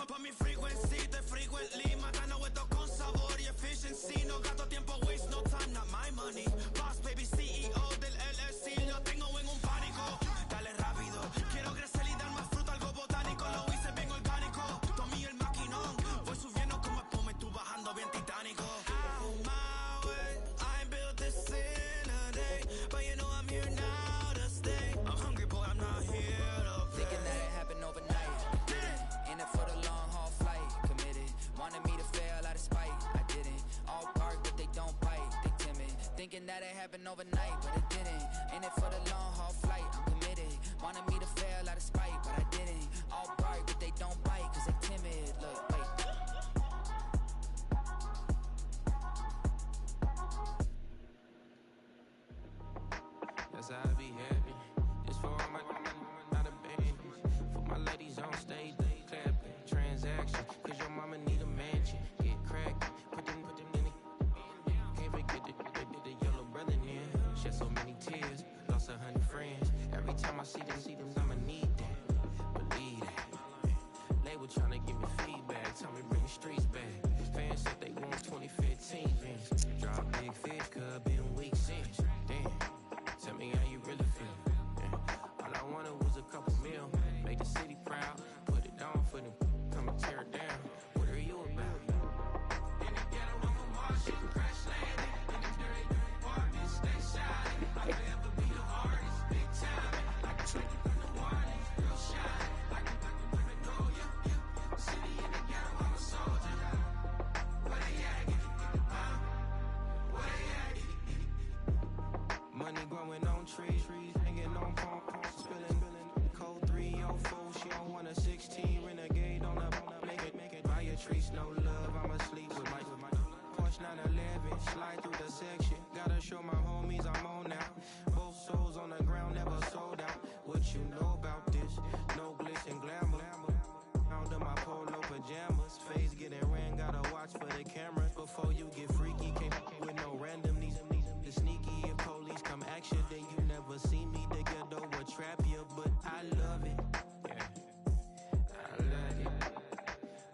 Pa' mi frequency, te frequently matando esto con sabor y efficiency. No gasto tiempo, waste no time, not my money. Boss baby, CEO del LLC, lo tengo en un pánico. Dale rápido, quiero crecer y dar más fruto, algo botánico. Lo hice bien orgánico, tomé el maquinón. Voy subiendo como espuma, tú bajando bien titánico. Out my way, I ain't built this in a day, but you know I'm here now to stay. I'm hungry, boy, I'm not here to play. Thinking that it happened overnight. In it for the long haul flight. Committed. Wanted me to fail out of spite. I didn't. All bark, but they don't bite. They timid. Thinking that it happened overnight, but it didn't. In it for the long haul flight. I'm committed. Wanted me to fail out of spite, but I didn't. All bark, but they don't bite, cause they timid. Look, wait. That's how I be happy. It's for all my not a baby. For my ladies on stage, they clapping. Transaction, cause your mama need a mansion. Get cracked, put them in the. Can't forget the yellow brother near. Shed so many tears, lost 100 friends. Every time I see them, I'ma need that. Believe that. Label tryna give me feedback, tell me bring the streets back. Fans said they want 2015 Vince. Drop big fish, cuz been weak since. Damn. Tell me how you really feel. Yeah. All I wanted was a couple mil. Make the city proud. Put it down for them. Come and tear it down. What are you about? In the ghetto, I'm a Martian. Crash landing. In the dirty apartments, stay shining. I could ever be the hardest. Big time. Like a trick in the warning. Real shine. Like a women know you. City in the ghetto, I'm a soldier. Where they at? Where they at? Money growing on trees, hanging on palm, spilling, code 304. She don't want a 16 renegade on a make it. Buy a tree, no love. I'ma sleep with my Porsche 911, slide through the section. Gotta show my homies I'm on now. Both souls on the ground, never sold out. What you know about this? No glitz and glamour. Under my polo pajamas, face getting ran. Gotta watch for the cameras before you get freaky. Can't with no random these sneaky. If police come action, then you never see me. The ghetto will trap you, but I love it. Yeah, I love it.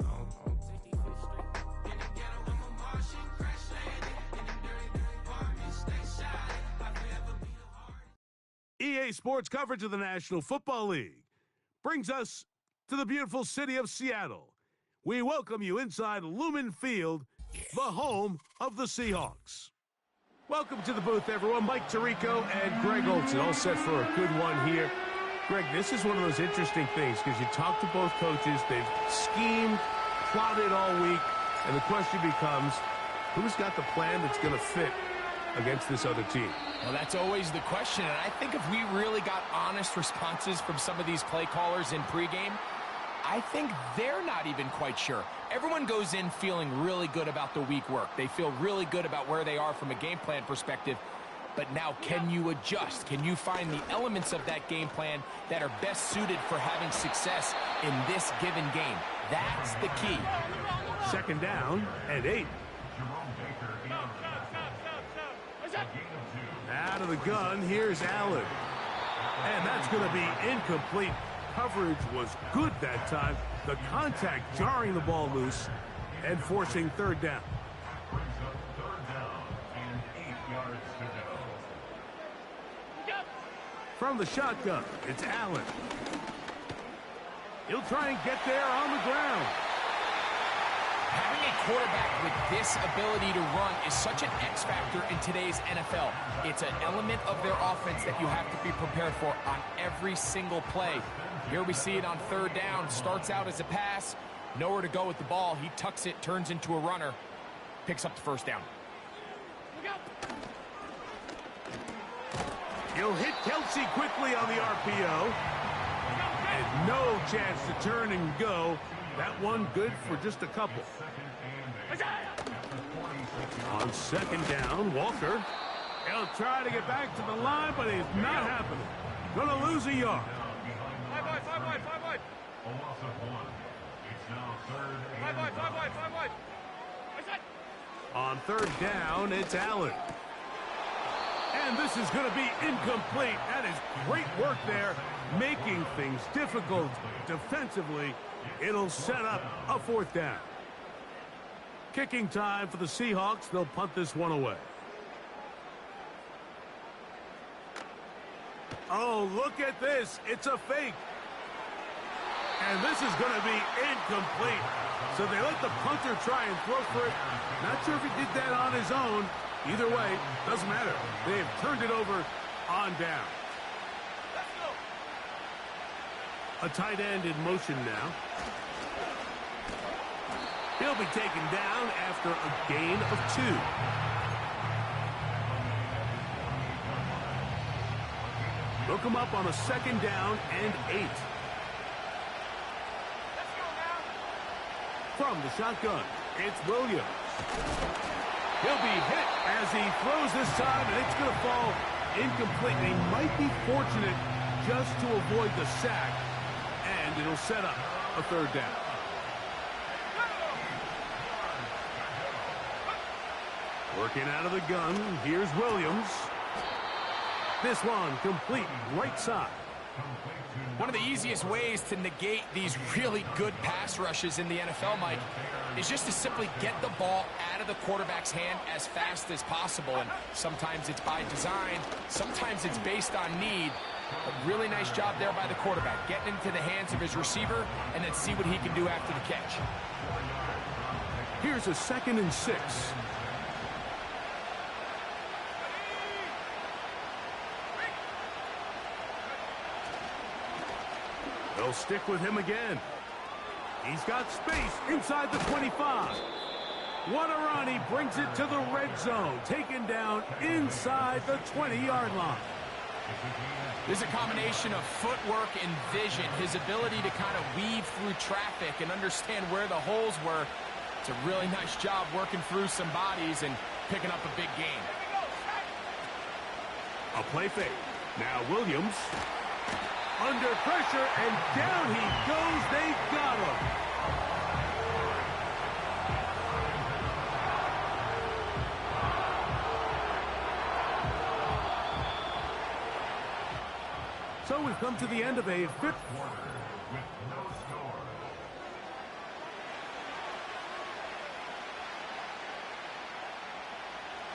On 65th Street. In the ghetto, I'm a Martian, crash landing. In the dirty apartments, stay shining. I forever be the hardest. EA Sports coverage of the National Football League brings us to the beautiful city of Seattle. We welcome you inside Lumen Field, the home of the Seahawks. Welcome to the booth, everyone. Mike Tirico and Greg Olson, all set for a good one here. Greg, this is one of those interesting things because you talk to both coaches. They've schemed, plotted all week, and the question becomes, who's got the plan that's going to fit against this other team? Well, that's always the question, and I think if we really got honest responses from some of these play callers in pregame, I think they're not even quite sure. Everyone goes in feeling really good about the week work. They feel really good about where they are from a game plan perspective. But now, can you adjust? Can you find the elements of that game plan that are best suited for having success in this given game? That's the key. Second down and 8. Out of the gun, here's Allen. And that's going to be incomplete. Coverage was good that time. The contact jarring the ball loose and forcing third down. From the shotgun, it's Allen. He'll try and get there on the ground. Having a quarterback with this ability to run is such an X factor in today's NFL. It's an element of their offense that you have to be prepared for on every single play. Here we see it on third down. Starts out as a pass. Nowhere to go with the ball. He tucks it, turns into a runner. Picks up the first down. He'll hit Kelsey quickly on the RPO. And no chance to turn and go. That one good for just a couple. On second down, Walker. He'll try to get back to the line, but it's not happening. Gonna lose a yard. 5 wide. A loss of 1. It's now third and 5 wide. On third down, it's Allen. And And this is going to be incomplete. That is great work there, making things difficult defensively. It'll set up a 4th down. Kicking time for the Seahawks. They'll punt this one away. Oh, look at this. It's a fake. And this is going to be incomplete. So they let the punter try and throw for it. Not sure if he did that on his own. Either way, doesn't matter. They have turned it over on down. A tight end in motion now. He'll be taken down after a gain of 2. They'll come up on a 2nd down and 8. From the shotgun, it's Williams. He'll be hit as he throws this time, and it's going to fall incomplete. He might be fortunate just to avoid the sack, and it'll set up a 3rd down. Working out of the gun, here's Williams. This one complete right side. One of the easiest ways to negate these really good pass rushes in the NFL, Mike, is just to simply get the ball out of the quarterback's hand as fast as possible. And sometimes it's by design, sometimes it's based on need. A really nice job there by the quarterback, getting into the hands of his receiver and then see what he can do after the catch. Here's a 2nd and 6. They'll stick with him again. He's got space inside the 25. What a run. He brings it to the red zone. Taken down inside the 20-yard line. There's a combination of footwork and vision. His ability to kind of weave through traffic and understand where the holes were. It's a really nice job working through some bodies and picking up a big gain. A play fake. Now Williams. Under pressure, and down he goes. They've got him. So we've come to the end of a 5th quarter.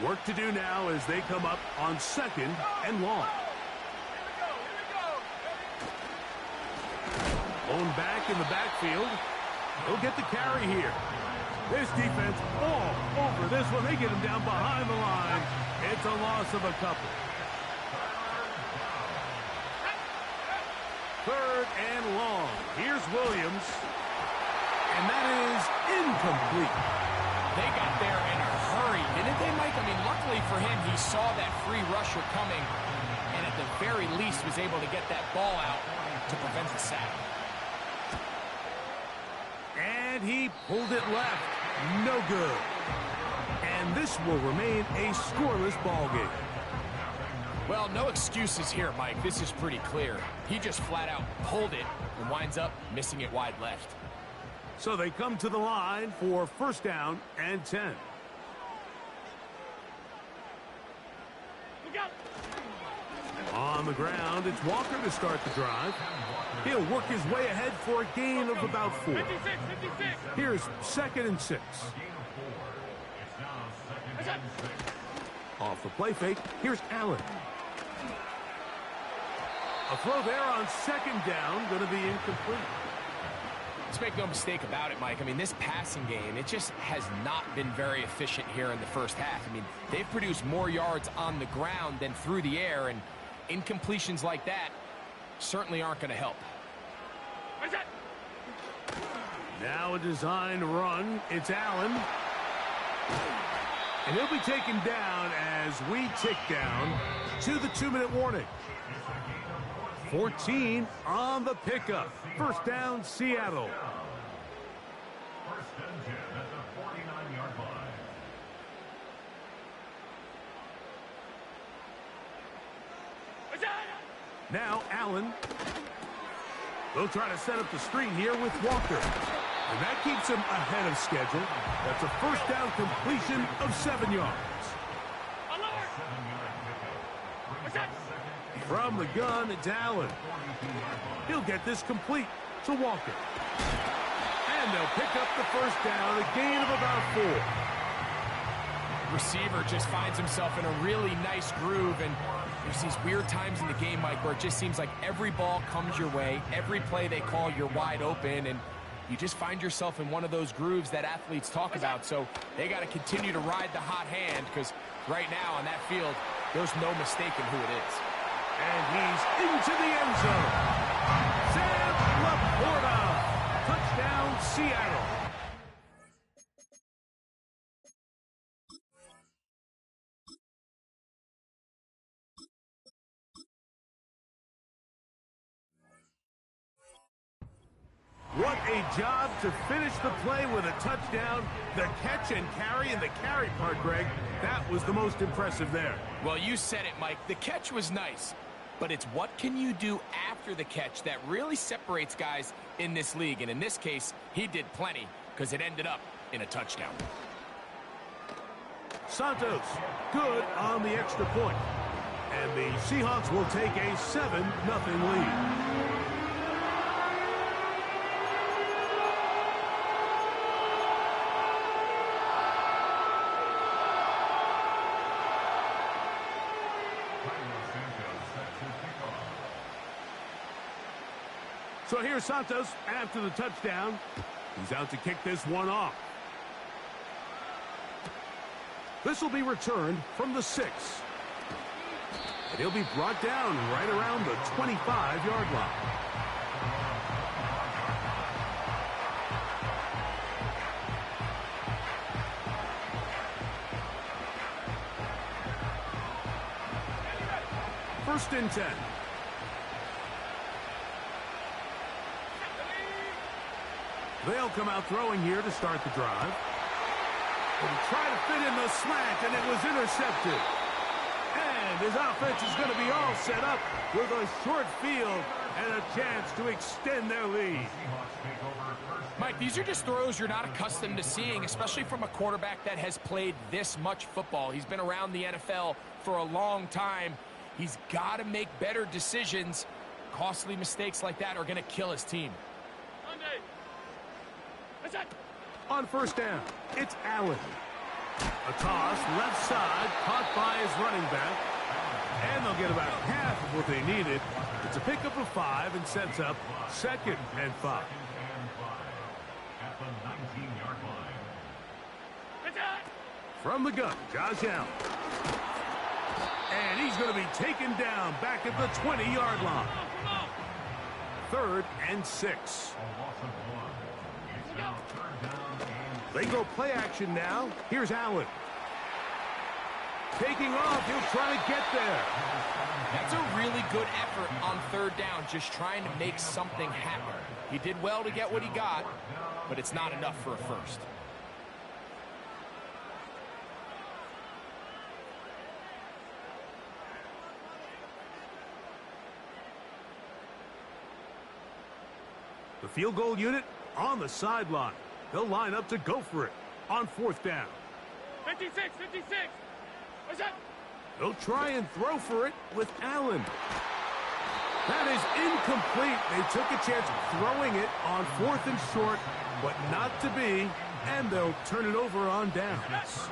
Work to do now as they come up on 2nd and long. Blown back in the backfield. He'll get the carry here. This defense all over this one. They get him down behind the line. It's a loss of a couple. 3rd and long. Here's Williams. And that is incomplete. They got there in a hurry, didn't they, Mike? I mean, luckily for him, he saw that free rusher coming and at the very least was able to get that ball out to prevent the sack. And he pulled it left. No good. And this will remain a scoreless ball game. Well, no excuses here, Mike. This is pretty clear. He just flat out pulled it and winds up missing it wide left. So they come to the line for 1st down and 10. On the ground, it's Walker to start the drive. He'll work his way ahead for a gain of about 4. Here's 2nd and 6. Off the play fake, here's Allen. A throw there on 2nd down, going to be incomplete. Let's make no mistake about it, Mike. I mean, this passing game, it just has not been very efficient here in the first half. I mean, they've produced more yards on the ground than through the air, and incompletions like that certainly aren't going to help. Now a designed run. It's Allen. And he'll be taken down as we tick down to the 2-minute warning. 14 on the pickup. 1st down, Seattle. 1st and 10 at the 49-yard line. Now Allen. They'll try to set up the screen here with Walker. And that keeps him ahead of schedule. That's a 1st down completion of 7 yards. From the gun, it's Allen. He'll get this complete to Walker. And they'll pick up the first down, a gain of about 4. Receiver just finds himself in a really nice groove, and there's these weird times in the game, Mike, where it just seems like every ball comes your way, every play they call, you're wide open, and you just find yourself in one of those grooves that athletes talk about. So they got to continue to ride the hot hand, because right now on that field, there's no mistaking who it is. And he's into the end zone. Sam Laporta. Touchdown, Seattle. What a job to finish the play with a touchdown. The catch and carry, and the carry part, Greg, that was the most impressive there. Well, you said it, Mike. The catch was nice, but it's what can you do after the catch that really separates guys in this league. And in this case, he did plenty because it ended up in a touchdown. Santos, good on the extra point. And the Seahawks will take a 7-0 lead. So here's Santos after the touchdown. He's out to kick this one off. This will be returned from the 6. And he'll be brought down right around the 25-yard line. First and 10. They'll come out throwing here to start the drive. But he tried to fit in the slant, and it was intercepted. And his offense is going to be all set up with a short field and a chance to extend their lead. Mike, these are just throws you're not accustomed to seeing, especially from a quarterback that has played this much football. He's been around the NFL for a long time. He's got to make better decisions. Costly mistakes like that are going to kill his team. On first down, it's Allen. A toss, left side, caught by his running back. And they'll get about half of what they needed. It's a pickup of 5 and sets up 2nd and 5. At the 19-yard line. From the gun, Josh Allen. And he's going to be taken down back at the 20-yard line. 3rd and 6. A loss of 1. It's now 3rd down and They go play action now. Here's Allen. Taking off, he'll try to get there. That's a really good effort on 3rd down, just trying to make something happen. He did well to get what he got, but it's not enough for a first. The field goal unit on the sideline. They'll line up to go for it on 4th down. 56, 56. What's that? They'll try and throw for it with Allen. That is incomplete. They took a chance of throwing it on 4th and short, but not to be, and they'll turn it over on downs.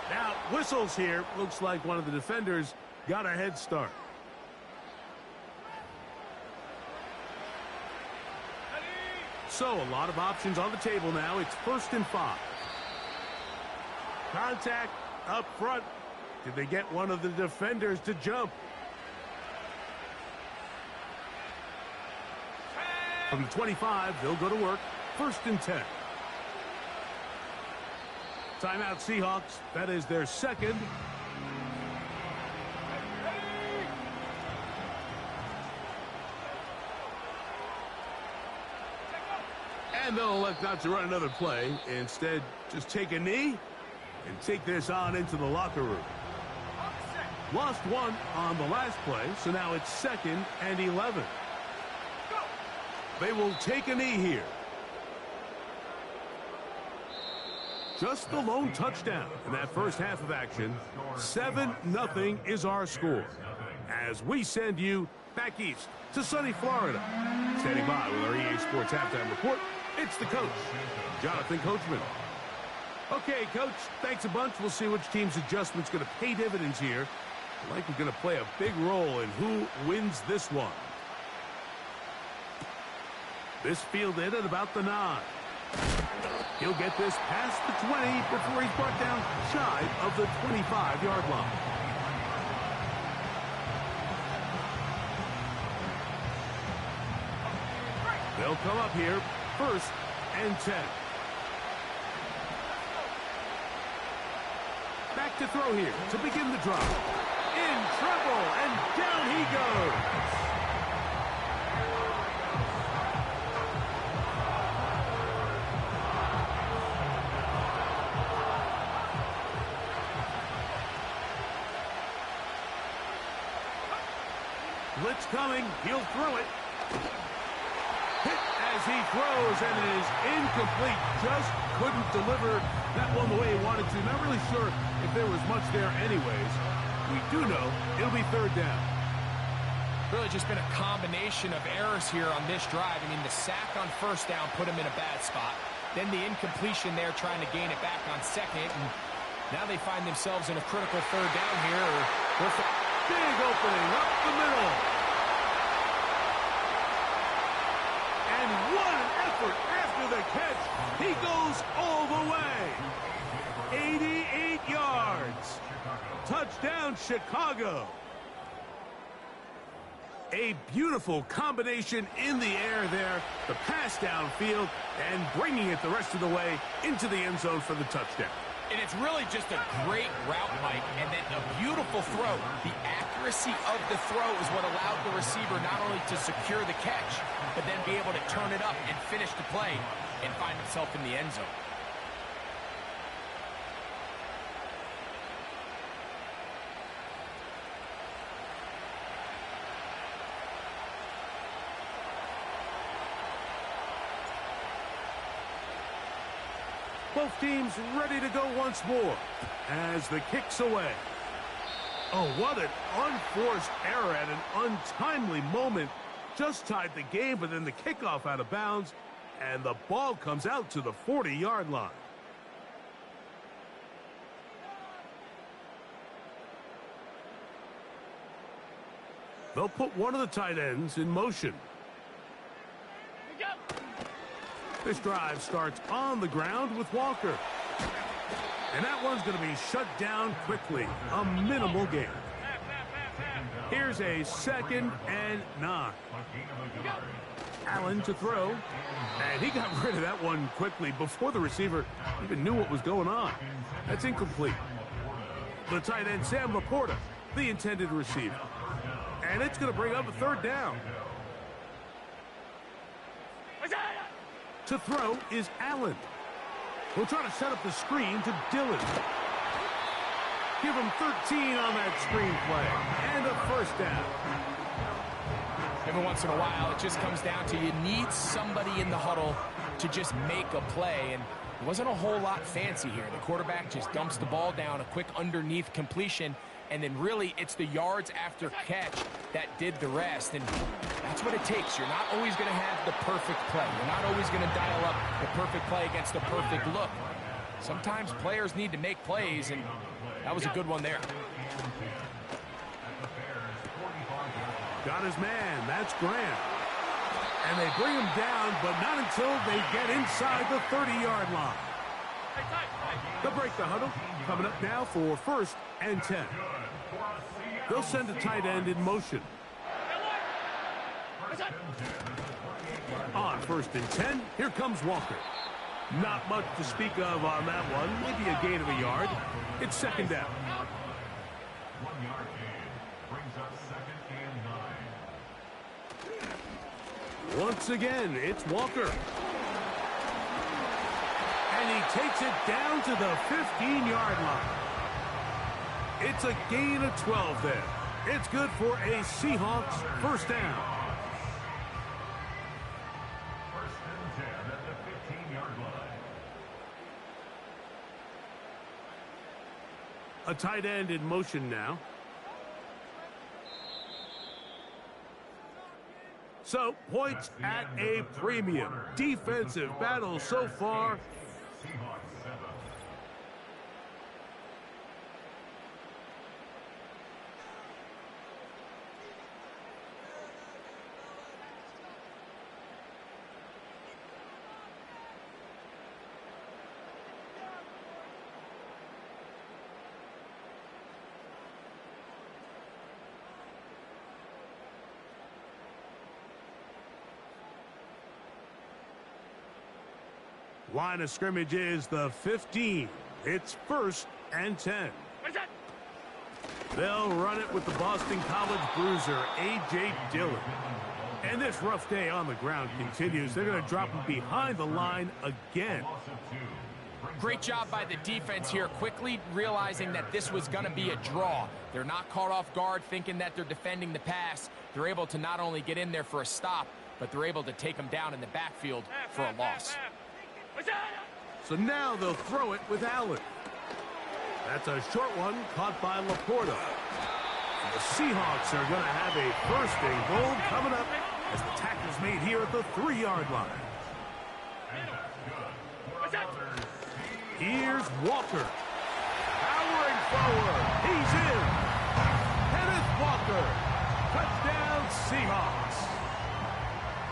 Now, whistles here. Looks like one of the defenders got a head start. So, a lot of options on the table now. It's 1st and 5. Contact up front. Did they get one of the defenders to jump? From the 25, they'll go to work. 1st and 10. Timeout Seahawks. That is their 2nd. And they'll elect not to run another play. Instead, just take a knee and take this on into the locker room. Lost 1 on the last play, so now it's 2nd and 11. They will take a knee here. Just the lone touchdown in that first half of action. 7-0 is our score. As we send you back east to sunny Florida. Standing by with our EA Sports Halftime Report, it's the coach, Jonathan Coachman. Okay, Coach, thanks a bunch. We'll see which team's adjustment's going to pay dividends here. Like we're going to play a big role in who wins this one. This fielded at about the 9. He'll get this past the 20 before he's brought down shy of the 25-yard line. They'll come up here, 1st and 10. Back to throw here to begin the drive. In trouble, and down he goes. Blitz coming, he'll throw it. Hit as he throws, and it is incomplete. Just couldn't deliver that one the way he wanted to. Not really sure if there was much there anyways. We do know it'll be 3rd down. Really just been a combination of errors here on this drive. I mean, the sack on 1st down put him in a bad spot. Then the incompletion there trying to gain it back on 2nd. And now they find themselves in a critical 3rd down here. Big opening up the middle. And what an effort after the catch. He goes all the way. 88 yards. Touchdown, Chicago. A beautiful combination in the air there. The pass downfield and bringing it the rest of the way into the end zone for the touchdown. And it's really just a great route, Mike, and then a beautiful throw. The accuracy of the throw is what allowed the receiver not only to secure the catch, but then be able to turn it up and finish the play and find himself in the end zone. Both teams ready to go once more as the kick's away. Oh, what an unforced error at an untimely moment. Just tied the game, but then the kickoff out of bounds, and the ball comes out to the 40-yard line. They'll put one of the tight ends in motion. This drive starts on the ground with Walker. And that one's going to be shut down quickly. A minimal gain. Here's a 2nd and 9. Allen to throw. And he got rid of that one quickly before the receiver even knew what was going on. That's incomplete. The tight end, Sam Laporta, the intended receiver. And it's going to bring up a 3rd down. To throw is Allen. We'll try to set up the screen to Dillon. Give him 13 on that screen play. And a 1st down. Every once in a while, it just comes down to you need somebody in the huddle to just make a play. And it wasn't a whole lot fancy here. The quarterback just dumps the ball down, a quick underneath completion. And then really it's the yards after catch that did the rest. And that's what it takes. You're not always going to have the perfect play. You're not always going to dial up the perfect play against the perfect look. Sometimes players need to make plays, and that was a good one there. Got his man. That's Grant. And they bring him down, but not until they get inside the 30-yard line. They'll break the huddle. Coming up now for 1st and 10. They'll send a tight end in motion. On 1st and 10, here comes Walker. Not much to speak of on that one. Maybe a gain of a yard. It's 2nd down. 1 yard gain brings up 2nd and 9. Once again, it's Walker. And he takes it down to the 15-yard line. It's a gain of 12 there. It's good for a Seahawks 1st down. 1st and 10 at the 15-yard line. A tight end in motion now. So, points at a premium. Defensive battle so far. Seahawks 7. Line of scrimmage is the 15. It's 1st and 10. They'll run it with the Boston College bruiser, A.J. Dillon. And this rough day on the ground continues. They're going to drop him behind the line again. Great job by the defense here, quickly realizing that this was going to be a draw. They're not caught off guard thinking that they're defending the pass. They're able to not only get in there for a stop, but they're able to take him down in the backfield for a loss. So now they'll throw it with Allen. That's a short one caught by Laporta. And the Seahawks are going to have a 1st and goal coming up as the tackle's made here at the 3-yard line. Here's Walker. Powering forward. He's in. Kenneth Walker. Touchdown Seahawks.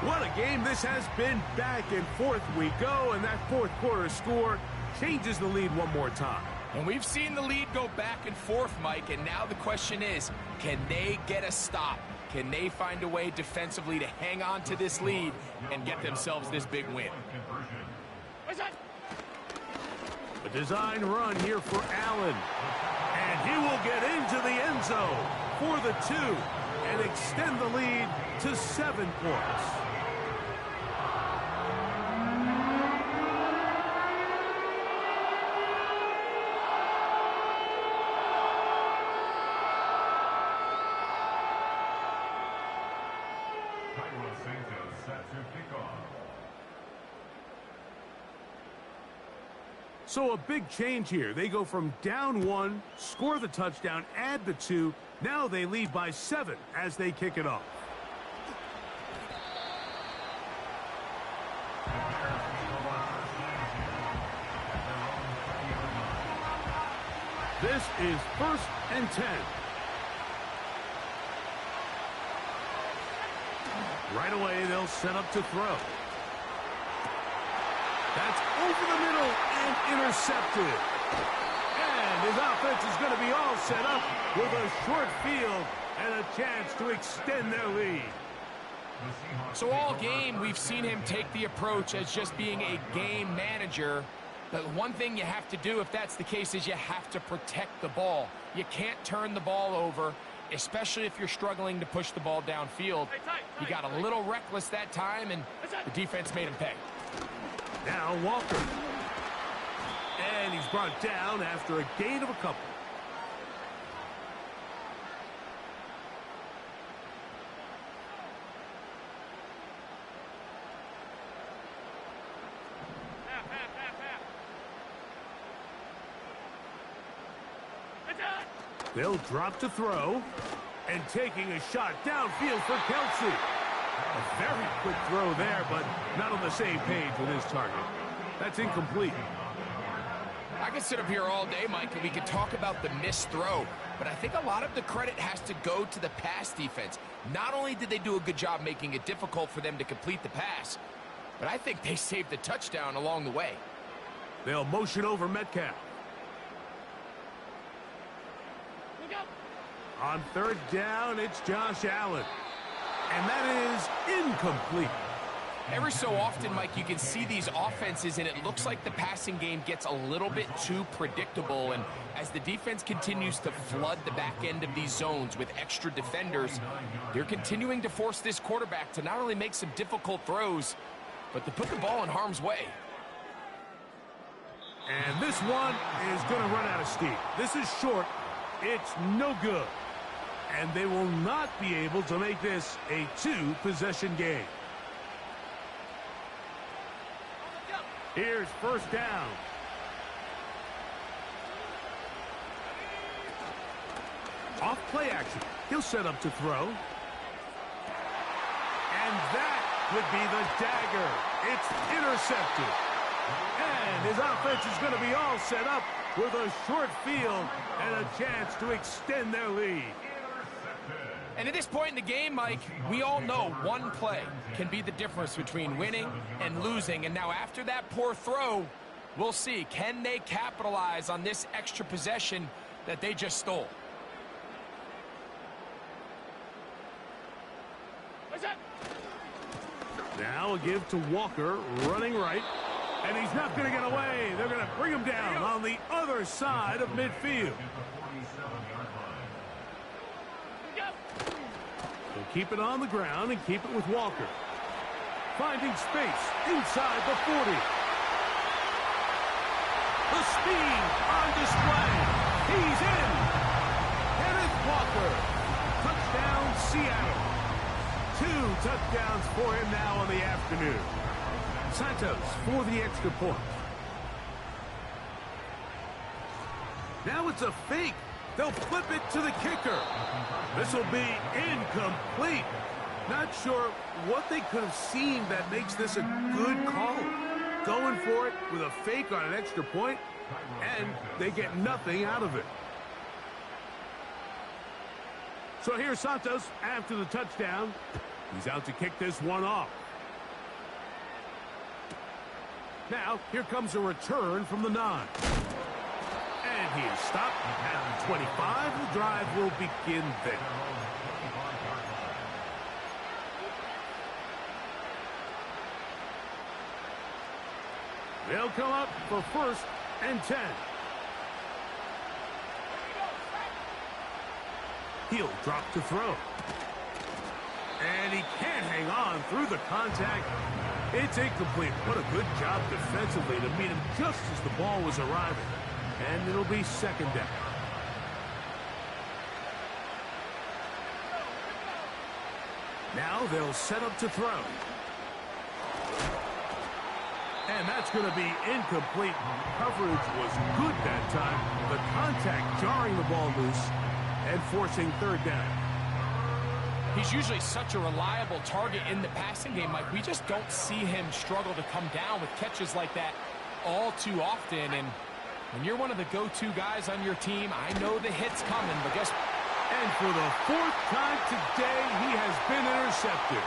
What a game this has been. Back and forth we go, and that 4th quarter score changes the lead one more time. And we've seen the lead go back and forth, Mike, and now the question is, can they get a stop? Can they find a way defensively to hang on to this lead and get themselves this big win? A design run here for Allen. And he will get into the end zone for the 2 and extend the lead to 7 points. So a big change here. They go from down 1, score the touchdown, add the 2. Now they lead by 7 as they kick it off. This is 1st and 10. Right away, they'll set up to throw. That's over the middle and intercepted. And his offense is going to be all set up with a short field and a chance to extend their lead. So all game, we've seen him take the approach as just being a game manager. But one thing you have to do if that's the case is you have to protect the ball. You can't turn the ball over, especially if you're struggling to push the ball downfield. He got a little reckless that time, and the defense made him pay. Now Walker. And he's brought down after a gain of a couple. They'll drop to throw. And taking a shot downfield for Kelsey. A very quick throw there, but not on the same page with his target. That's incomplete. I could sit up here all day, Mike, and we could talk about the missed throw, but I think a lot of the credit has to go to the pass defense. Not only did they do a good job making it difficult for them to complete the pass, but I think they saved the touchdown along the way. They'll motion over Metcalf. On 3rd down, it's Josh Allen. And that is incomplete. Every so often, Mike, you can see these offenses, and it looks like the passing game gets a little bit too predictable. And as the defense continues to flood the back end of these zones with extra defenders, they're continuing to force this quarterback to not only make some difficult throws, but to put the ball in harm's way. And this one is going to run out of steam. This is short. It's no good. And they will not be able to make this a 2-possession game. Here's 1st down. Play action. He'll set up to throw. And that would be the dagger. It's intercepted. And his offense is going to be all set up with a short field and a chance to extend their lead. And at this point in the game, Mike, we all know one play can be the difference between winning and losing. And now after that poor throw, we'll see, can they capitalize on this extra possession that they just stole? Now a give to Walker, running right. And he's not going to get away. They're going to bring him down on the other side of midfield. They'll keep it on the ground and keep it with Walker. Finding space inside the 40. The speed on display. He's in. Kenneth Walker. Touchdown, Seattle. 2 touchdowns for him now on the afternoon. Santos for the extra point. Now it's a fake. They'll flip it to the kicker. This will be incomplete. Not sure what they could have seen that makes this a good call. Going for it with a fake on an extra point, and they get nothing out of it. So here's Santos after the touchdown. He's out to kick this one off. Now, here comes a return from the 9. And he is stopped at the 25. The drive will begin there. They'll come up for 1st and 10. He'll drop to throw. And he can't hang on through the contact. It's incomplete. What a good job defensively to meet him just as the ball was arriving. And it'll be 2nd down. Now they'll set up to throw. And that's going to be incomplete. Coverage was good that time. The contact jarring the ball loose and forcing 3rd down. He's usually such a reliable target in the passing game, Mike. We just don't see him struggle to come down with catches like that all too often. And when you're one of the go-to guys on your team, I know the hit's coming, but guess what? And for the 4th time today, he has been intercepted.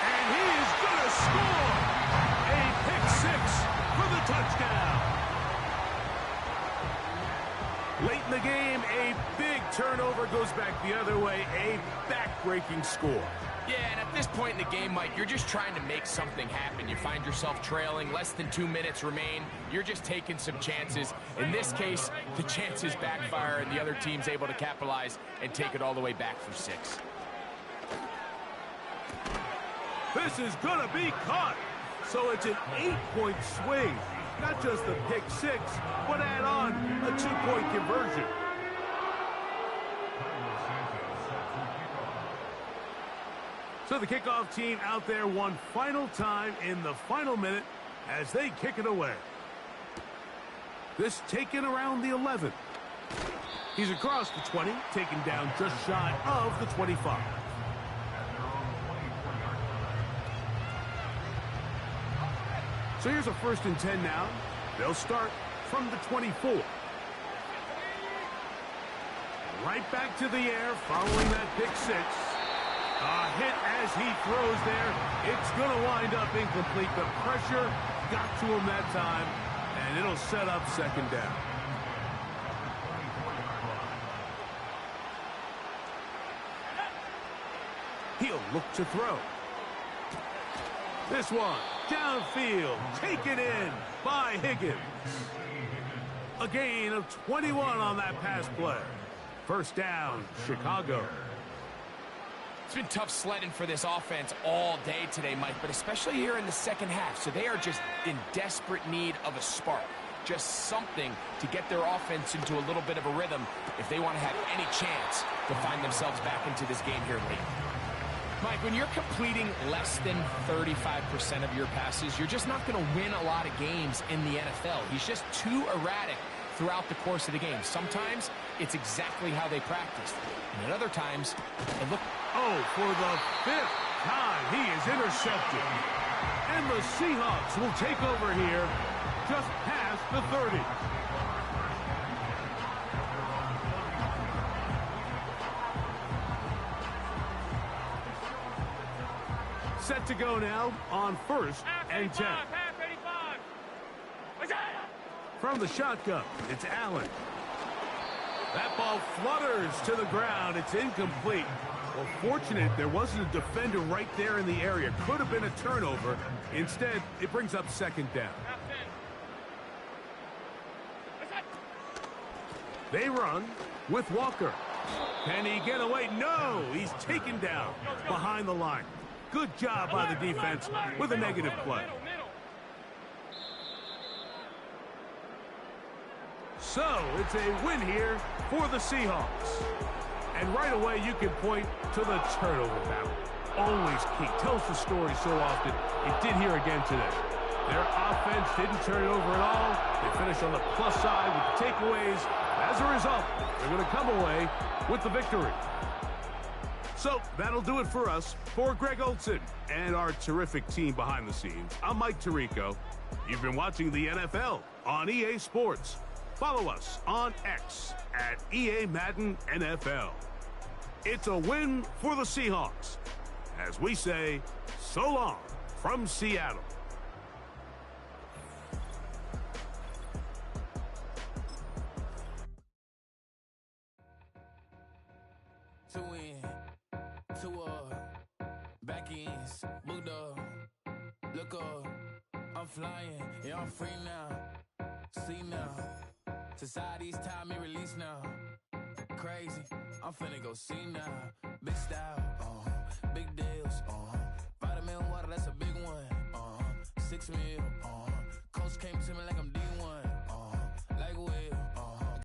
And he is going to score a pick 6 for the touchdown. Late in the game, a big turnover goes back the other way, a back-breaking score. Yeah, and at this point in the game, Mike, you're just trying to make something happen. You find yourself trailing, less than 2 minutes remain. You're just taking some chances. In this case, the chances backfire, and the other team's able to capitalize and take it all the way back for 6. This is going to be caught. So it's an 8-point swing. Not just the pick 6, but add on a 2-point conversion. So the kickoff team out there one final time in the final minute as they kick it away. This taken around the 11. He's across the 20, taken down just shy of the 25. So here's a 1st and 10 now. They'll start from the 24. Right back to the air following that pick 6. A hit as he throws there. It's going to wind up incomplete. The pressure got to him that time, and it'll set up 2nd down. He'll look to throw. This one, downfield, taken in by Higgins. A gain of 21 on that pass play. 1st down, Chicago. It's been tough sledding for this offense all day today, Mike, but especially here in the 2nd half. So they are just in desperate need of a spark. Just something to get their offense into a little bit of a rhythm if they want to have any chance to find themselves back into this game here late. Mike, when you're completing less than 35% of your passes, you're just not going to win a lot of games in the NFL. He's just too erratic throughout the course of the game. Sometimes it's exactly how they practiced. And at other times, it looked... Oh, for the 5th time, he is intercepted. And the Seahawks will take over here just past the 30. Set to go now on 1st and 10. From the shotgun, it's Allen. That ball flutters to the ground. It's incomplete. Well, fortunate there wasn't a defender right there in the area. Could have been a turnover. Instead, it brings up 2nd down. They run with Walker. Can he get away? No! He's taken down behind the line. Good job by the defense with a negative play. So, it's a win here for the Seahawks. And right away, you can point to the turnover battle. Always key. Tells the story so often. It did here again today. Their offense didn't turn it over at all. They finished on the plus side with the takeaways. As a result, they're going to come away with the victory. So, that'll do it for us. For Greg Olson and our terrific team behind the scenes, I'm Mike Tirico. You've been watching the NFL on EA Sports. Follow us on X at EA Madden NFL. It's a win for the Seahawks. As we say, so long from Seattle. Two in, two up, back ends, booked up, look up, I'm flying, yeah, I'm free now, see now, society's time me release now, crazy, I'm finna go see now, big style, big deals, vitamin water, that's a big one, 6 mil,